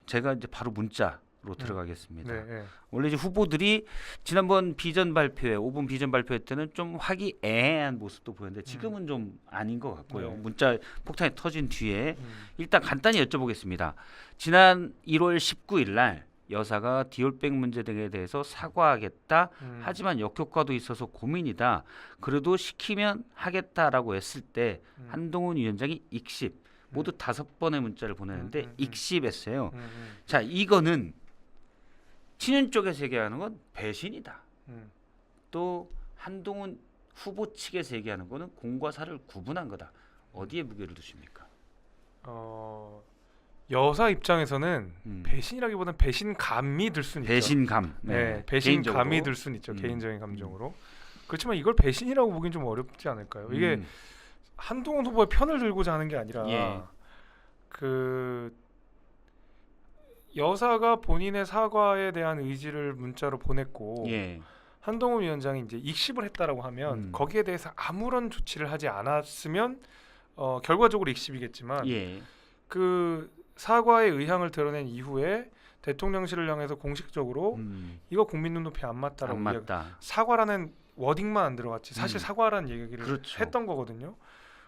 제가 이제 바로 문자로 들어가겠습니다. 네, 네. 원래 이제 후보들이 지난번 비전 발표회, 5분 비전 발표회 때는 좀 화기애애한 모습도 보였는데 지금은 좀 아닌 것 같고요. 네. 문자 폭탄이 터진 뒤에 일단 간단히 여쭤보겠습니다. 지난 1월 19일 날 여사가 디올백 문제 등에 대해서 사과하겠다. 하지만 역효과도 있어서 고민이다. 그래도 시키면 하겠다라고 했을 때 한동훈 위원장이 익십 모두 5번의 문자를 보내는데 익십했어요. 자, 이거는 친윤 쪽에서 얘기하는 건 배신이다. 또 한동훈 후보 측에서 얘기하는 거는 공과 사를 구분한 거다. 어디에 무게를 두십니까? 여사 입장에서는 배신이라기보다는 배신감이 들 수는 있죠. 배신감. 네, 배신감이 개인적으로. 들 수는 있죠. 개인적인 감정으로. 그렇지만 이걸 배신이라고 보긴 좀 어렵지 않을까요? 이게 한동훈 후보의 편을 들고자 하는 게 아니라 예. 그 여사가 본인의 사과에 대한 의지를 문자로 보냈고 예. 한동훈 위원장이 이제 익십을 했다라고 하면 거기에 대해서 아무런 조치를 하지 않았으면 결과적으로 익십이겠지만 예. 그 사과의 의향을 드러낸 이후에 대통령실을 향해서 공식적으로 이거 국민 눈높이 안 맞다라고 안 맞다. 사과라는 워딩만 안 들어갔지 사실 사과라는 얘기를 그렇죠. 했던 거거든요.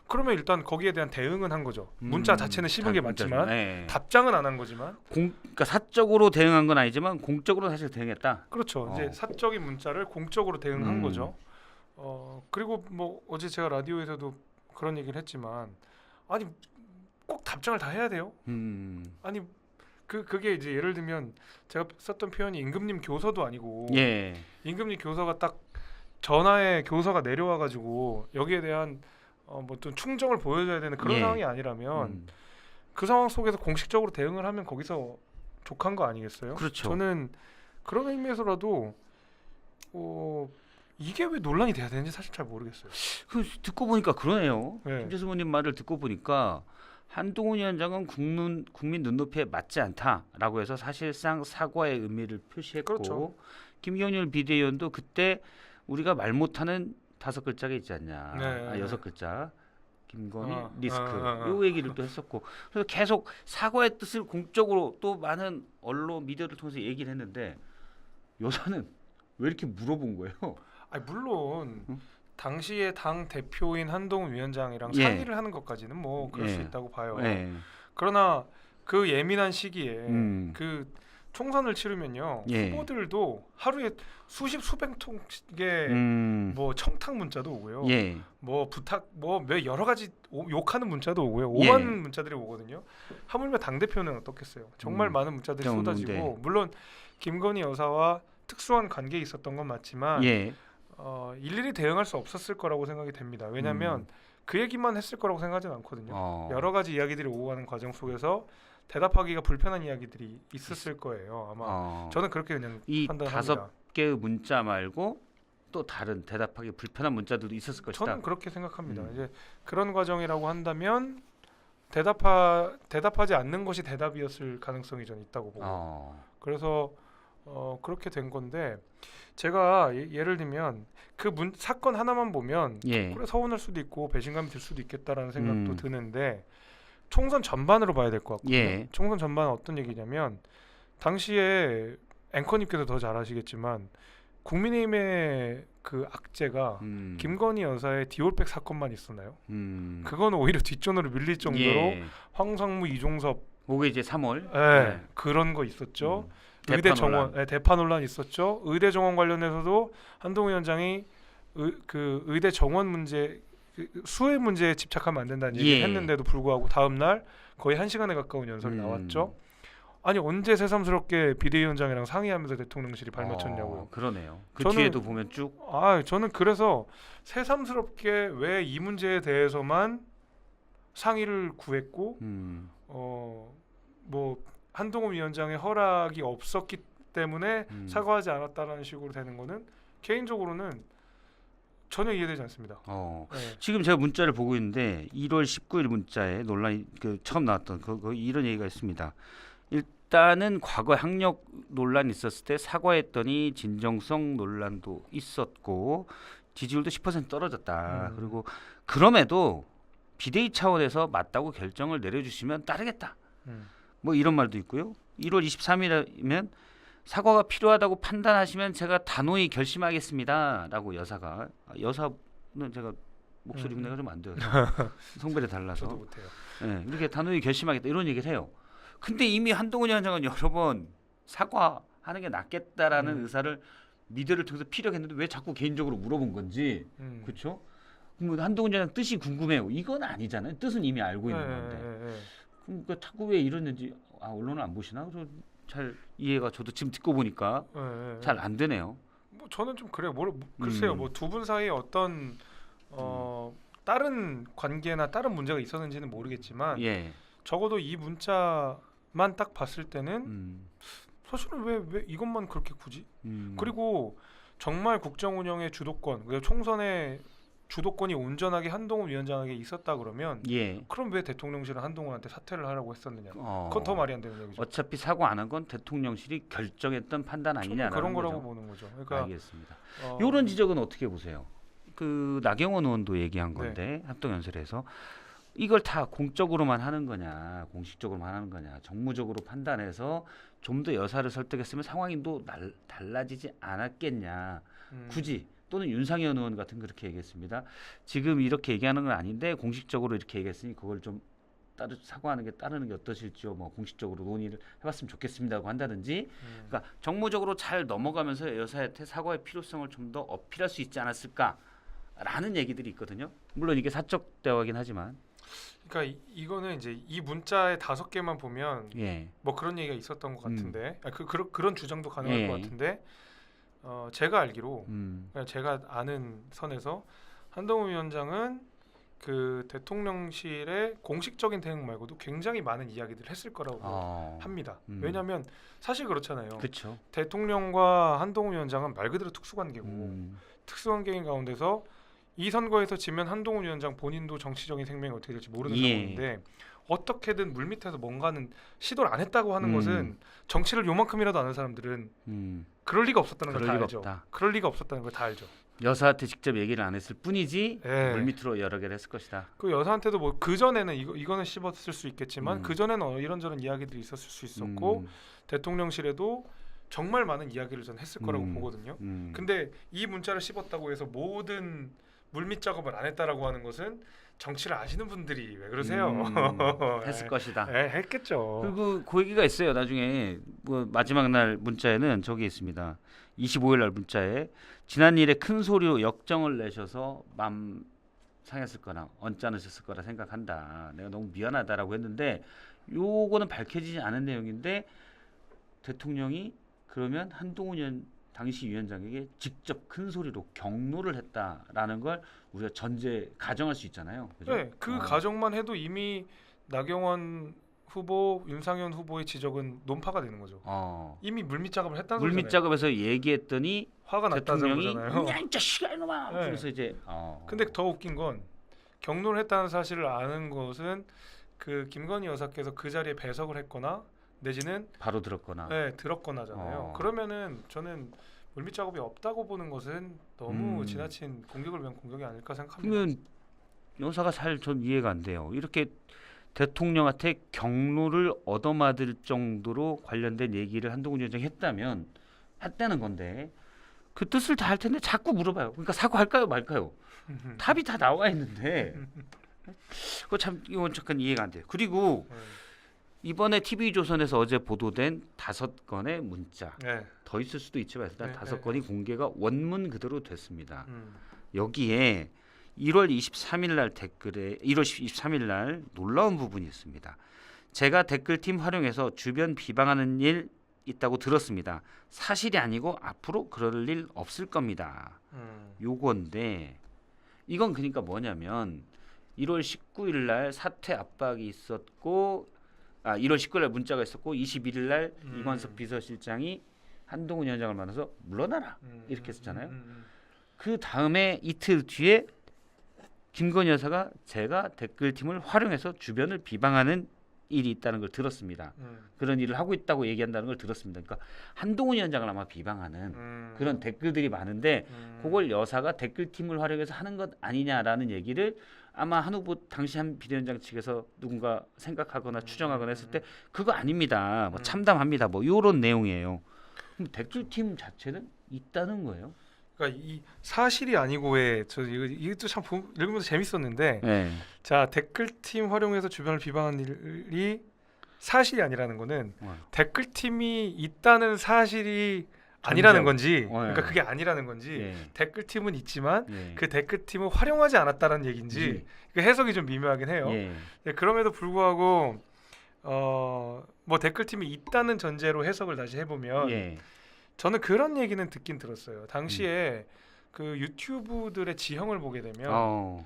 그러면 일단 거기에 대한 대응은 한 거죠. 문자 자체는 씹은 게 맞지만 예. 답장은 안 한 거지만 그러니까 사적으로 대응한 건 아니지만 공적으로 사실 대응했다. 그렇죠. 이제 사적인 문자를 공적으로 대응한 거죠. 그리고 뭐 어제 제가 라디오에서도 그런 얘기를 했지만 아니 꼭 답장을 다 해야 돼요? 아니 그게 이제 예를 들면 제가 썼던 표현이 임금님 교서도 아니고 예. 임금님 교서가 딱 전화에 교서가 내려와가지고 여기에 대한 뭐 좀 충정을 보여줘야 되는 그런 예. 상황이 아니라면 그 상황 속에서 공식적으로 대응을 하면 거기서 족한 거 아니겠어요? 그렇죠. 저는 그런 의미에서라도 이게 왜 논란이 돼야 되는지 사실 잘 모르겠어요. 그 듣고 보니까 그러네요. 네. 김재수 의원님 말을 듣고 보니까 한동훈 위원장은 국민 눈높이에 맞지 않다라고 해서 사실상 사과의 의미를 표시했고 그렇죠. 김경률 비대위원도 그때 우리가 말 못하는 5글자가 있지 않냐. 네. 6글자. 김건희 어, 리스크. 어. 요 얘기를 또 했었고. 그래서 계속 사과의 뜻을 공적으로 또 많은 언론 미디어를 통해서 얘기를 했는데 여사는 왜 이렇게 물어본 거예요? 아니 물론 당시에 당 대표인 한동훈 위원장이랑 예. 상의를 하는 것까지는 뭐 그럴 수 예. 있다고 봐요. 예. 그러나 그 예민한 시기에 그 총선을 치르면요 예. 후보들도 하루에 수백 통의 뭐 청탁 문자도 오고요. 예. 뭐 부탁 뭐 여러 가지 욕하는 문자도 오고요. 예. 오만 문자들이 오거든요. 하물며 당 대표는 어떻겠어요? 정말 많은 문자들이 쏟아지고 네. 물론 김건희 여사와 특수한 관계에 있었던 건 맞지만 예. 일일이 대응할 수 없었을 거라고 생각이 됩니다. 왜냐하면 그 얘기만 했을 거라고 생각하지는 않거든요. 여러 가지 이야기들이 오고 가는 과정 속에서 대답하기가 불편한 이야기들이 있었을 거예요. 아마 저는 그렇게 그냥 이 판단합니다. 5개의 문자 말고 또 다른 대답하기 불편한 문자들도 있었을 것이다. 저는 그렇게 생각합니다. 이제 그런 과정이라고 한다면 대답하지 않는 것이 대답이었을 가능성이 저는 있다고 보고 그래서 그렇게 된 건데 제가 예를 들면 그 사건 하나만 보면 예. 그래 서운할 수도 있고 배신감이 들 수도 있겠다라는 생각도 드는데 총선 전반으로 봐야 될 것 같거든요. 예. 총선 전반은 어떤 얘기냐면 당시에 앵커님께서 더 잘 아시겠지만 국민의힘의 그 악재가 김건희 여사의 디올백 사건만 있었나요? 그건 오히려 뒷전으로 밀릴 정도로 예. 황상무, 이종섭 그게 이제 3월. 네. 그런 거 있었죠. 의대 정원, 대파 논란 있었죠. 의대 정원 관련해서도 한동훈 위원장이 그 의대 정원 문제, 수혜 문제에 집착하면 안 된다는 얘기를 했는데도 불구하고 다음 날 거의 1시간에 가까운 연설이 나왔죠. 아니 언제 새삼스럽게 비대위원장이랑 상의하면서 대통령실이 발맞췄냐고요. 그러네요. 그 뒤에도 보면 쭉. 저는 그래서 새삼스럽게 왜 이 문제에 대해서만 상의를 구했고 뭐 한동훈 위원장의 허락이 없었기 때문에 사과하지 않았다라는 식으로 되는 거는 개인적으로는 전혀 이해되지 않습니다. 네. 지금 제가 문자를 보고 있는데 1월 19일 문자에 논란이 처음 나왔던 이런 얘기가 있습니다. 일단은 과거 학력 논란이 있었을 때 사과했더니 진정성 논란도 있었고 지지율도 10% 떨어졌다. 그리고 그럼에도 비대위 차원에서 맞다고 결정을 내려주시면 따르겠다. 뭐 이런 말도 있고요. 1월 23일이면 사과가 필요하다고 판단하시면 제가 단호히 결심하겠습니다라고 여사는 제가 목소리 내가 좀 안 돼요. 성별이 달라서. 저도 못해요. 네, 이렇게 단호히 결심하겠다 이런 얘기를 해요. 근데 이미 한동훈 위원장은 여러 번 사과하는 게 낫겠다라는 의사를 미디어를 통해서 피력했는데 왜 자꾸 개인적으로 물어본 건지 그렇죠? 뭐 한동훈 위원장 뜻이 궁금해요. 이건 아니잖아요. 뜻은 이미 알고 있는 건데. 그러니까 자꾸 왜 이러는지 언론을 안 보시나? 잘 이해가 저도 지금 듣고 보니까 잘 안 되네요. 뭐 저는 좀 그래요. 글쎄요. 뭐 두 분 사이에 어떤 다른 관계나 다른 문제가 있었는지는 모르겠지만 예. 적어도 이 문자만 딱 봤을 때는 사실은 왜 이것만 그렇게 굳이? 그리고 정말 국정 운영의 주도권, 총선의 주도권이 온전하게 한동훈 위원장에게 있었다 그러면 예. 그럼 왜 대통령실은 한동훈한테 사퇴를 하라고 했었느냐? 그건 더 말이 안 되는 얘기죠. 어차피 사과 안 한 건 대통령실이 결정했던 판단 아니냐라는 그런 거라고 거죠. 보는 거죠. 그러니까 알겠습니다. 이런 지적은 어떻게 보세요? 그 나경원 의원도 얘기한 건데 합동연설에서 이걸 다 공적으로만 하는 거냐, 공식적으로만 하는 거냐, 정무적으로 판단해서 좀 더 여사를 설득했으면 상황이 또 달라지지 않았겠냐. 굳이 또는 윤상현 의원 같은 그렇게 얘기했습니다. 지금 이렇게 얘기하는 건 아닌데 공식적으로 이렇게 얘기했으니 그걸 좀 사과하는 게 따르는 게 어떠실지요. 뭐 공식적으로 논의를 해봤으면 좋겠습니다고 한다든지. 그러니까 정무적으로 잘 넘어가면서 여사한테 사과의 필요성을 좀 더 어필할 수 있지 않았을까라는 얘기들이 있거든요. 물론 이게 사적 대화긴 하지만. 그러니까 이거는 이제 이 문자의 5개만 보면 예. 뭐 그런 얘기가 있었던 것 같은데 그런 주장도 가능할 것 같은데 제가 알기로 그냥 제가 아는 선에서 한동훈 위원장은 그 대통령실의 공식적인 대응 말고도 굉장히 많은 이야기들을 했을 거라고 합니다. 왜냐하면 사실 그렇잖아요. 그렇죠. 대통령과 한동훈 위원장은 말 그대로 특수관계고 특수관계인 가운데서 이 선거에서 지면 한동훈 위원장 본인도 정치적인 생명이 어떻게 될지 모르는 상황인데 어떻게든 물밑에서 뭔가는 시도를 안 했다고 하는 것은 정치를 요만큼이라도 아는 사람들은 그럴 리가 없었다는 걸 다 알죠. 그럴 리가 없었다는 걸 다 알죠. 여사한테 직접 얘기를 안 했을 뿐이지 예. 물밑으로 여러 개를 했을 것이다. 그 여사한테도 뭐 그 전에는 이거는 씹었을 수 있겠지만 그 전에는 이런저런 이야기들이 있었을 수 있었고 대통령실에도 정말 많은 이야기를 전 했을 거라고 보거든요. 근데 이 문자를 씹었다고 해서 모든 물밑 작업을 안 했다라고 하는 것은 정치를 아시는 분들이 왜 그러세요? 했을 것이다. 했겠죠. 그리고 그 얘기가 있어요. 나중에 뭐 마지막 날 문자에는 저기 있습니다. 25일 날 문자에 지난 일에 큰 소리로 역정을 내셔서 맘 상했을 거나 언짢으셨을 거라 생각한다. 내가 너무 미안하다라고 했는데 요거는 밝혀지지 않은 내용인데 대통령이 그러면 한동훈 당시 위원장에게 직접 큰 소리로 경로를 했다라는 걸 우리가 가정할 수 있잖아요. 그죠? 네, 그 가정만 해도 이미 나경원 후보, 윤상현 후보의 지적은 논파가 되는 거죠. 이미 물밑 작업을 했다는 물밑 작업에서 얘기했더니 화가 났다는 거잖아요. 야, 이 자식아 이놈아. 그래서 이제 근데 더 웃긴 건 경로를 했다는 사실을 아는 것은 그 김건희 여사께서 그 자리에 배석을 했거나 내지는 바로 들었거나 들었거나잖아요. 그러면은 저는 물밑 작업이 없다고 보는 것은 너무 지나친 공격을 위한 공격이 아닐까 생각합니다. 그러면 여사가 전 이해가 안 돼요. 이렇게 대통령한테 경로를 얻어맞을 정도로 관련된 얘기를 한동훈 위원장이 했다는 건데 그 뜻을 다 할 텐데 자꾸 물어봐요. 그러니까 사과할까요 말까요? 답이 다 나와 있는데 그거 참 이건 잠깐 이해가 안 돼요. 그리고 이번에 TV조선에서 어제 보도된 5건의 문자 더 있을 수도 있지만 일단 5건이 공개가 원문 그대로 됐습니다. 여기에 1월 23일 날 댓글에 1월 23일 날 놀라운 부분이 있습니다. 제가 댓글팀 활용해서 주변 비방하는 일 있다고 들었습니다. 사실이 아니고 앞으로 그럴 일 없을 겁니다. 요건데 이건 그러니까 뭐냐면 1월 19일 날 사퇴 압박이 있었고 1월 19일 날 문자가 있었고 21일 날 이관석 비서실장이 한동훈 위원장을 만나서 물러나라 이렇게 했었잖아요. 그 다음에 이틀 뒤에 김건희 여사가 제가 댓글팀을 활용해서 주변을 비방하는 일이 있다는 걸 들었습니다. 그런 일을 하고 있다고 얘기한다는 걸 들었습니다. 그러니까 한동훈 위원장을 아마 비방하는 그런 댓글들이 많은데 그걸 여사가 댓글팀을 활용해서 하는 것 아니냐라는 얘기를 아마 한 후보 당시 한 비대위원장 측에서 누군가 생각하거나 추정하거나 했을 때 그거 아닙니다. 뭐 참담합니다. 뭐 이런 내용이에요. 그럼 댓글팀 자체는 있다는 거예요? 그러니까 이 사실이 아니고 왜저 이것도 참 읽으면서 재밌었는데 네. 자 댓글팀 활용해서 주변을 비방한 일이 사실이 아니라는 거는 댓글팀이 있다는 사실이 아니라는 건지 그러니까 그게 아니라는 건지 예. 댓글팀은 있지만 예. 그 댓글팀을 활용하지 않았다는 얘기인지 그 해석이 좀 미묘하긴 해요. 예. 네, 그럼에도 불구하고 뭐 댓글팀이 있다는 전제로 해석을 다시 해보면 예. 저는 그런 얘기는 듣긴 들었어요. 당시에 그 유튜브들의 지형을 보게 되면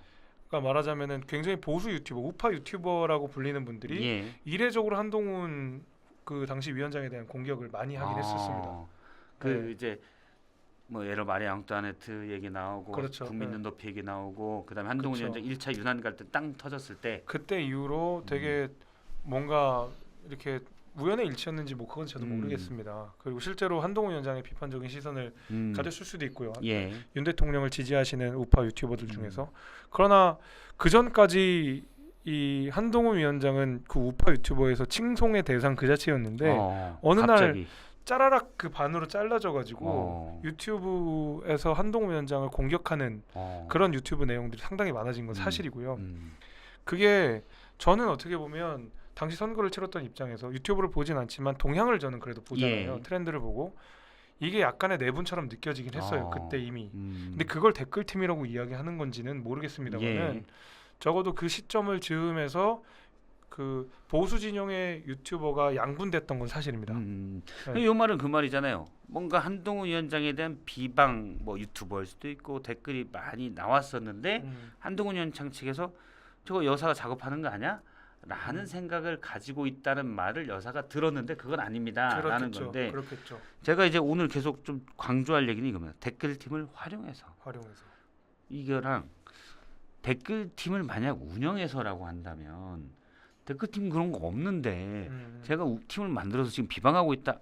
그러니까 말하자면은 굉장히 보수 유튜버, 우파 유튜버라고 불리는 분들이 예. 이례적으로 한동훈 그 당시 위원장에 대한 공격을 많이 하긴 했었습니다. 그 네. 이제 뭐 예를 마리 앙뚜아네트 얘기 나오고 그렇죠. 국민 눈높이 얘기 나오고 그다음에 한동훈 그렇죠. 위원장 1차 유난 갈등 땅 터졌을 때 그때 이후로 되게 뭔가 이렇게 우연의 일치였는지 뭐 그건 저도 모르겠습니다. 그리고 실제로 한동훈 위원장의 비판적인 시선을 가졌을 수도 있고요. 예. 윤 대통령을 지지하시는 우파 유튜버들 중에서 그러나 그 전까지 이 한동훈 위원장은 그 우파 유튜버에서 칭송의 대상 그 자체였는데 어느 갑자기. 날 짜라락 그 반으로 잘라져가지고 유튜브에서 한동훈 위원장을 공격하는 그런 유튜브 내용들이 상당히 많아진 건 사실이고요. 그게 저는 어떻게 보면 당시 선거를 치렀던 입장에서 유튜브를 보진 않지만 동향을 저는 그래도 보잖아요. 예. 트렌드를 보고 이게 약간의 내분처럼 느껴지긴 했어요. 그때 이미. 근데 근데 그걸 댓글팀이라고 이야기하는 건지는 모르겠습니다만은 적어도 그 시점을 즈음해서 그 보수 진영의 유튜버가 양분됐던 건 사실입니다. 네. 이 말은 그 말이잖아요. 뭔가 한동훈 위원장에 대한 비방 뭐 유튜버일 수도 있고 댓글이 많이 나왔었는데 한동훈 위원장 측에서 저거 여사가 작업하는 거 아니야? 라는 생각을 가지고 있다는 말을 여사가 들었는데 그건 아닙니다. 라는 건데 그렇겠죠. 제가 이제 오늘 계속 좀 강조할 얘기는 이겁니다. 댓글팀을 활용해서 이거랑 댓글팀을 만약 운영해서라고 한다면 댓글팀 그런 거 없는데 제가 팀을 만들어서 지금 비방하고 있다.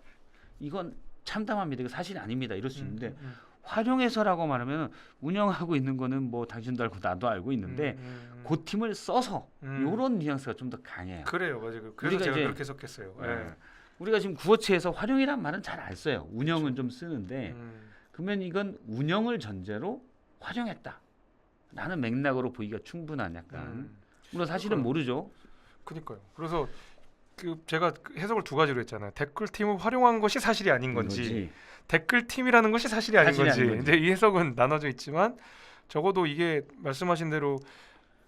이건 참담합니다. 이거 사실이 아닙니다. 이럴 수 있는데 활용해서라고 말하면 운영하고 있는 거는 뭐 당신도 알고 나도 알고 있는데 그 팀을 써서 이런 뉘앙스가 좀 더 강해요. 그래요, 맞아요. 그래서 제가 그렇게 해석했어요. 우리가 지금 구어체에서 활용이란 말은 잘 안 써요. 운영은 좀 쓰는데 그러면 이건 운영을 전제로 활용했다라는 맥락으로 보기가 충분한 약간 물론 사실은 모르죠. 그러니까요. 그래서 그 제가 해석을 두 가지로 했잖아요. 댓글팀을 활용한 것이 사실이 아닌 건지 댓글팀이라는 것이 사실이 아닌 건지. 이제 이 해석은 나눠져 있지만 적어도 이게 말씀하신 대로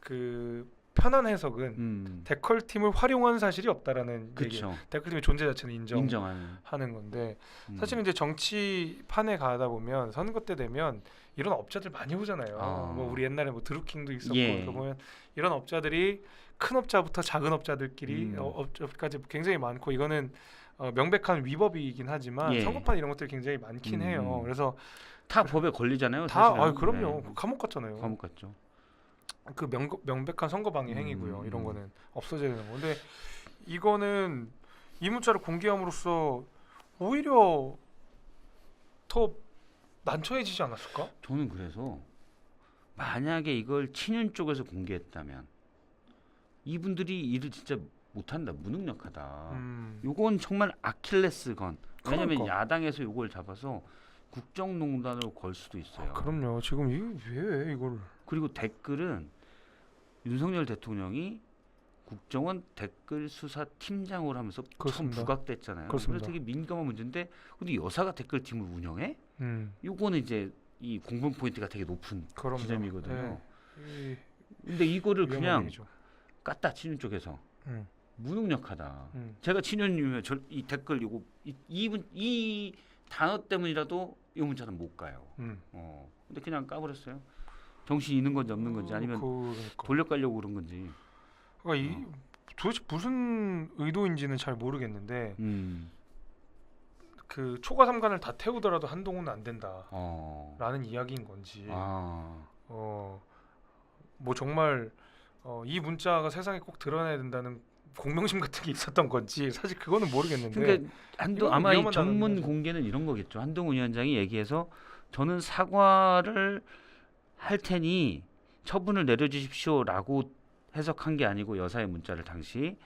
그 편한 해석은 댓글팀을 활용한 사실이 없다라는 얘기예요. 댓글팀의 존재 자체는 인정하는 건데 사실은 이제 정치판에 가다 보면 선거 때 되면 이런 업자들 많이 오잖아요. 뭐 우리 옛날에 뭐 드루킹도 있었고 보면 이런 업자들이 큰 업자부터 작은 업자들끼리 업자까지 굉장히 많고 이거는 명백한 위법이긴 하지만 선거판 이런 것들이 굉장히 많긴 해요. 그래서 다 법에 걸리잖아요. 다 그럼요. 감옥 갔잖아요. 감옥 갔죠. 그 명백한 선거방해 행위고요. 이런 거는 없어져야 되는 건데 이거는 이 문자를 공개함으로써 오히려 더 난처해지지 않았을까? 저는 그래서 만약에 이걸 친윤 쪽에서 공개했다면 이분들이 일을 진짜 못한다, 무능력하다. 요건 정말 아킬레스건. 왜냐하면 그러니까. 야당에서 요걸 잡아서 국정농단으로 걸 수도 있어요. 그럼요. 지금 이게 왜 이걸? 그리고 댓글은 윤석열 대통령이 국정원 댓글 수사 팀장으로 하면서 처음 부각됐잖아요. 그래서 되게 민감한 문제인데 근데 여사가 댓글팀을 운영해? 요거는 이제 이 공분 포인트가 되게 높은 지점이거든요. 근데 이거를 그냥 일이죠. 깠다 친윤 쪽에서 무능력하다. 제가 친윤이면 이 댓글 요거 이 단어 때문이라도 이 문자는 못 가요. 근데 그냥 까버렸어요. 정신 있는 건지 없는 건지 아니면 돌려가려고 그런 건지. 그러니까 도대체 무슨 의도인지는 잘 모르겠는데 그 초과 삼간을 다 태우더라도 한동훈은 안 된다라는 이야기인 건지. 뭐 정말 이 문자가 세상에 꼭 드러나야 된다는 공명심 같은 게 있었던 건지 사실 그거는 모르겠는데. 그러니까 아마 이 전문 공개는 이런 거겠죠. 한동훈 위원장이 얘기해서 저는 사과를 할 테니 처분을 내려주십시오라고 해석한 게 아니고 여사의 문자를 당시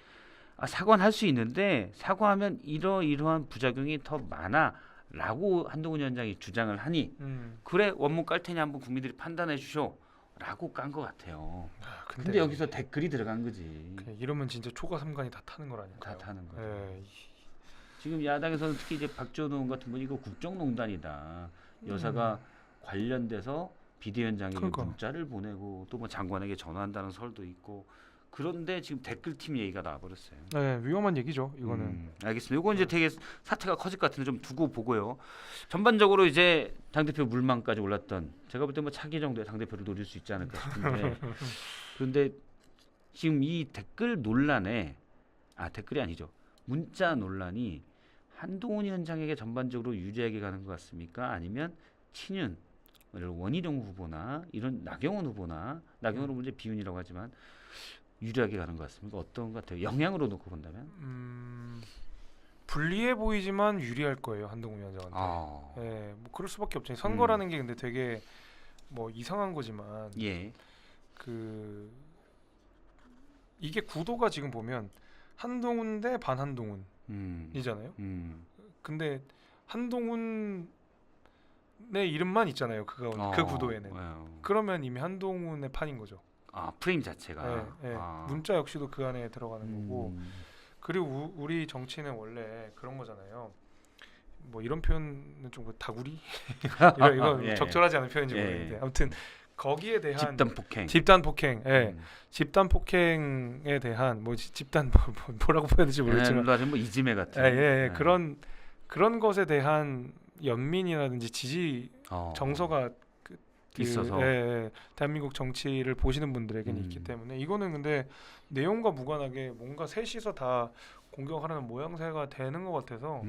사과는 할 수 있는데 사과하면 이러이러한 부작용이 더 많아라고 한동훈 위원장이 주장을 하니 그래 원문 깔 테니 한번 국민들이 판단해 주쇼라고 깐 것 같아요. 근데 여기서 댓글이 들어간 거지. 이러면 진짜 초과 삼관이 다 타는 거라니까요. 다 타는 거죠. 예. 지금 야당에서는 특히 이제 박지원 의원 같은 분 이거 국정농단이다. 여사가 관련돼서 비대위원장에게 그러니까. 문자를 보내고 또 뭐 장관에게 전화한다는 설도 있고 그런데 지금 댓글팀 얘기가 나와버렸어요. 네, 위험한 얘기죠. 이거는. 알겠습니다. 이건 이제 되게 사태가 커질 것 같은데 좀 두고 보고요. 전반적으로 이제 당대표 물망까지 올랐던 제가 볼 때 뭐 차기 정도의 당대표를 노릴 수 있지 않을까 싶은데 그런데 지금 이 댓글 논란에 댓글이 아니죠. 문자 논란이 한동훈 위원장에게 전반적으로 유리하게 가는 것 같습니까? 아니면 친윤 원희룡 후보나 이런 나경원 후보나 나경원 후보 이제 비윤이라고 하지만 유리하게 가는 것 같습니까? 어떤 것 같아요? 영향으로 놓고 본다면? 불리해 보이지만 유리할 거예요 한동훈 위원장한테. 예, 뭐 그럴 수밖에 없죠. 선거라는 게 근데 되게 뭐 이상한 거지만, 예, 그 이게 구도가 지금 보면 한동훈 대 반한동훈이잖아요. 근데 한동훈의 이름만 있잖아요. 그 구도에는. 그러면 이미 한동훈의 판인 거죠. 프레임 자체가. 예, 예. 문자 역시도 그 안에 들어가는 거고. 그리고 우리 정치는 원래 그런 거잖아요. 뭐 이런 표현은 좀 다구리? 이거 예. 적절하지 않은 표현인지 예. 모르겠는데 아무튼 거기에 대한 집단 폭행. 예. 집단 폭행에 대한 뭐 집단 뭐라고 표현해야 될지 모르겠지만 뭐 이지매 같은. 예. 그런 것에 대한 연민이라든지 지지 정서가 있어서 대한민국 정치를 보시는 분들에게는 있기 때문에 이거는 근데 내용과 무관하게 뭔가 셋이서 다 공격하려는 모양새가 되는 것 같아서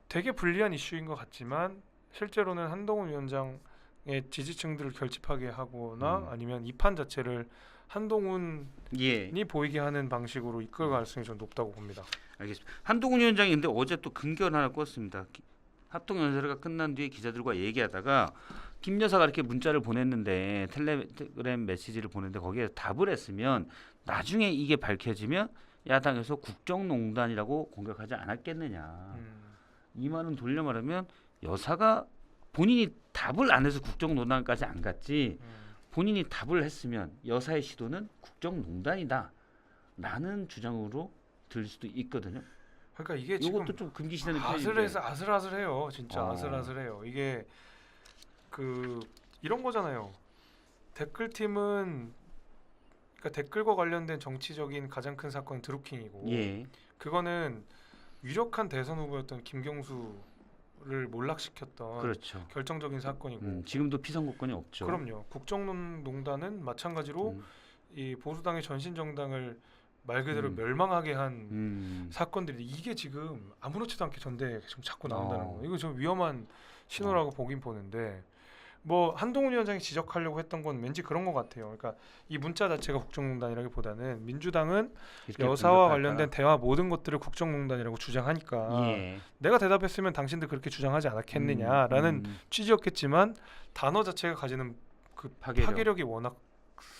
되게 불리한 이슈인 것 같지만 실제로는 한동훈 위원장의 지지층들을 결집하게 하거나 아니면 이 판 자체를 한동훈이 보이게 하는 방식으로 이끌 가능성이 좀 높다고 봅니다. 알겠습니다. 한동훈 위원장이 근데 어제 또 근결 하나 껐습니다. 합동연설회가 끝난 뒤에 기자들과 얘기하다가 김 여사가 이렇게 문자를 보냈는데 텔레그램 메시지를 보냈는데 거기에 답을 했으면 나중에 이게 밝혀지면 야당에서 국정농단이라고 공격하지 않았겠느냐. 이 말은 돌려 말하면 여사가 본인이 답을 안 해서 국정농단까지 안 갔지 본인이 답을 했으면 여사의 시도는 국정농단이다 라는 주장으로 들릴 수도 있거든요. 그러니까 이게 이것도 지금 좀 금기시되는 아슬아슬해요. 진짜 아슬아슬해요. 이게 이런 거잖아요. 댓글팀은 그러니까 댓글과 관련된 정치적인 가장 큰 사건은 드루킹이고 그거는 유력한 대선 후보였던 김경수를 몰락시켰던 그렇죠. 결정적인 사건이고 지금도 피선거권이 없죠. 그럼요. 국정농단은 마찬가지로 이 보수당의 전신정당을 말 그대로 멸망하게 한 사건들이 이게 지금 아무렇지도 않게 전대에 지금 자꾸 나온다는 거. 이거 좀 위험한 신호라고 보긴 보는데 뭐 한동훈 위원장이 지적하려고 했던 건 왠지 그런 것 같아요. 그러니까 이 문자 자체가 국정농단이라기보다는 민주당은 여사와 관련된 대화 모든 것들을 국정농단이라고 주장하니까 내가 대답했으면 당신들 그렇게 주장하지 않았겠느냐라는 취지였겠지만 단어 자체가 가지는 그 파괴력이 워낙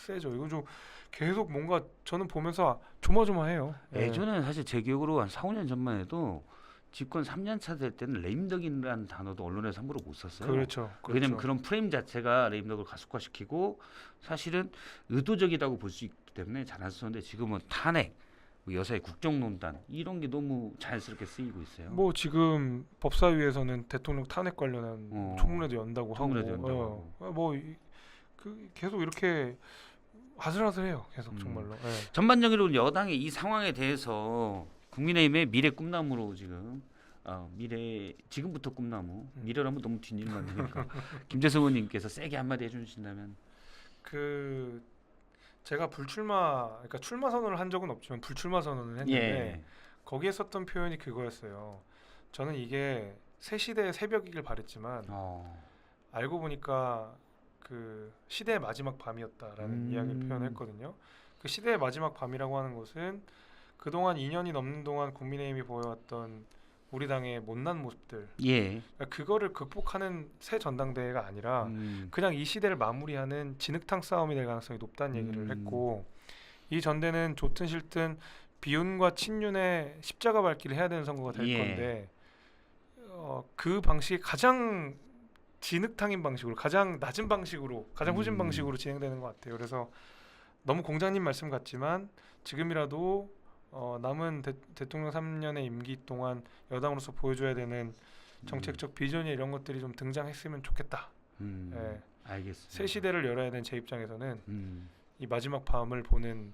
세죠. 이거 좀 계속 뭔가 저는 보면서 조마조마해요. 예전에는 사실 제 기억으로 한 4, 5년 전만 해도 집권 3년 차 될 때는 레임덕이라는 단어도 언론에서 함부로 못 썼어요. 그렇죠. 왜냐하면 그런 프레임 자체가 레임덕을 가속화시키고 사실은 의도적이라고 볼 수 있기 때문에 잘 안 쓰는데 지금은 탄핵, 여사의 국정농단 이런 게 너무 자연스럽게 쓰이고 있어요. 뭐 지금 법사위에서는 대통령 탄핵 관련한 청문회도 연다고 하고 뭐 계속 이렇게 아슬아슬해요. 계속 정말로. 전반적으로 여당의 이 상황에 대해서 국민의힘의 미래 꿈나무로 지금 지금부터 꿈나무 미래라면 너무 뒷일만 되니까 김재성 의원님께서 세게 한마디 해주신다면 제가 그러니까 출마 선언을 한 적은 없지만 불출마 선언을 했는데 거기에 썼던 표현이 그거였어요. 저는 이게 새 시대의 새벽이길 바랬지만 알고 보니까 그 시대의 마지막 밤이었다라는 이야기를 표현했거든요. 그 시대의 마지막 밤이라고 하는 것은 그동안 2년이 넘는 동안 국민의힘이 보여왔던 우리 당의 못난 모습들 예. 그거를 극복하는 새 전당대회가 아니라 그냥 이 시대를 마무리하는 진흙탕 싸움이 될 가능성이 높다는 얘기를 했고 이 전대는 좋든 싫든 비윤과 친윤의 십자가 밟기를 해야 되는 선거가 될 예. 건데 그 방식이 가장 진흙탕인 방식으로 가장 낮은 방식으로 가장 후진 방식으로 진행되는 것 같아요. 그래서 너무 공장님 말씀 같지만 지금이라도 남은 대통령 3년의 임기 동안 여당으로서 보여줘야 되는 정책적 비전이 이런 것들이 좀 등장했으면 좋겠다. 예. 알겠습니다. 새 시대를 열어야 되는 제 입장에서는 이 마지막 밤을 보는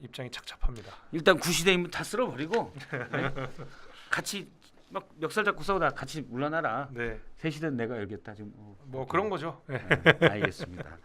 입장이 착잡합니다. 일단 구시대인물 다 쓸어버리고 네? 같이 막 멱살 잡고 싸우다 같이 물러나라. 네, 새 시대는 내가 열겠다 지금. 뭐 그런 거죠. 네. 알겠습니다.